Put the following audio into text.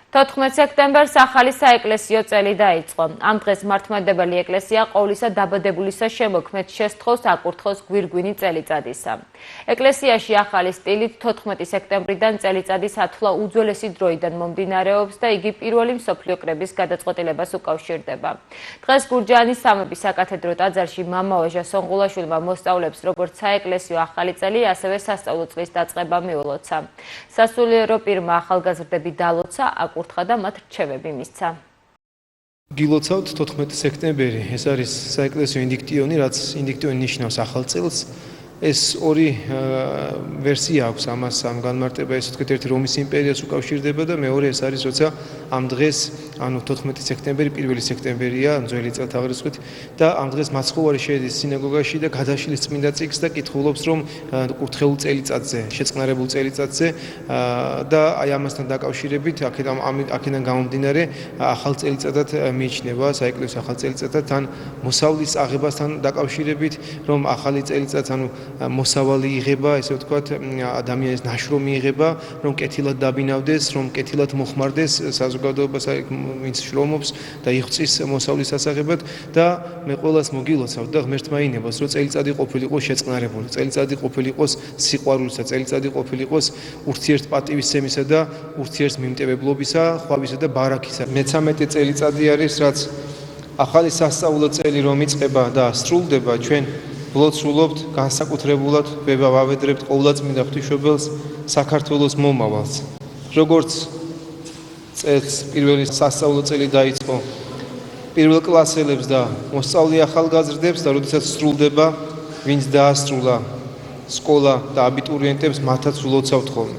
14 სექტემბერს ახალი საეკლესიო წელი დაიწყო. ამ დღეს მართლმადიდებელი ეკლესია ყოვლისა დაბადებულისა შემოქმედ შესთხოვს აკურთხოს გვირგვინი წელიწადისა. ეკლესიაში ახალი სტილით 14 სექტემბრიდან წელიწადის ათვლა უძველესი დროიდან მომდინარეობს და იგი პირველი მსოფლიო კრების გადაწყვეტილებას უკავშირდება. დღეს გურჯაანის სამების საკათედრო ტაძარში მამაოჟა სონღულაშვილმა მოსწავლებს როგორც საეკლესიო ახალი წელი, ასევე სასწავლო წლის დაწყება მიულოცა. სასულიერო პირმა ახალგაზრდები დალოცა, აკურთხა და მათ რჩევები მისცა. გილოცავთ 14 სექტემბერი, ეს არის საეკლესიო ინდიქტიონი, რაც ინდიქტიონი ნიშნავს ახალ წელს. ეს ორი ვერსია აქვს ამას, ამ განმარტება, ესე ვთქვით, ერთი რომის იმპერიას უკავშირდება და მეორე ეს არის, როცა ამ დღეს, ანუ 14 სექტემბერი, 1 სექტემბერია, ძველი წელთაღრიცხვით და ამ დღეს მაცხოვარი შეედის სინაგოგაში და გადაშლის წმინდა წიგნს და კითხულობს, რომ კურთხეულ წელიწადზე, შეწყნარებულ წელიწადზე და აი ამასთან დაკავშირებით, აქედან გამომდინარე, ახალ წელიწადად მიიჩნევა, საეკლესიო ახალ წელიწადად, თან მოსავლის აღებასთან დაკავშირებით, რომ ახალი წელიწადს, ანუ მოსავალი იღება, ესე ვთქვათ, ადამიანის ნაშრომი იღება, რომ კეთილად დაბინავდეს, რომ კეთილად მოხმარდეს საზოგადოებას, ვინც შრომობს და იღწის მოსავლის ასაღებად და მე ყველას მოგილოცავ და ღმერთმა ინებას, რომ წელიწადი ყოფილიყოს შეწყნარებული, წელიწადი ყოფილიყოს სიყვარულისა, წელიწადი ყოფილიყოს ურთიერთპატივისცემისა და ურთიერთმიმტევებლობისა, ხვავისა და ბარაქისა. მე-13 წელიწადი არის, რაც ახალი სასწავლო წელი რომ იწყება და სრულდება, ჩვენ ვლოცულობთ განსაკუთრებულად ვება ვავედრებთ ყოვლადწმინდა ღვთისმშობელს საქართველოს მომავალს. როგორც წელს პირველი სასწავლო წელი დაიწყო პირველ კლასელებს და მოსწავლე ახალგაზრდებს და როდესაც სრულდება, ვინც დაასრულა სკოლა და აბიტურიენტებს მათაც ვლოცავთ ხოლმე.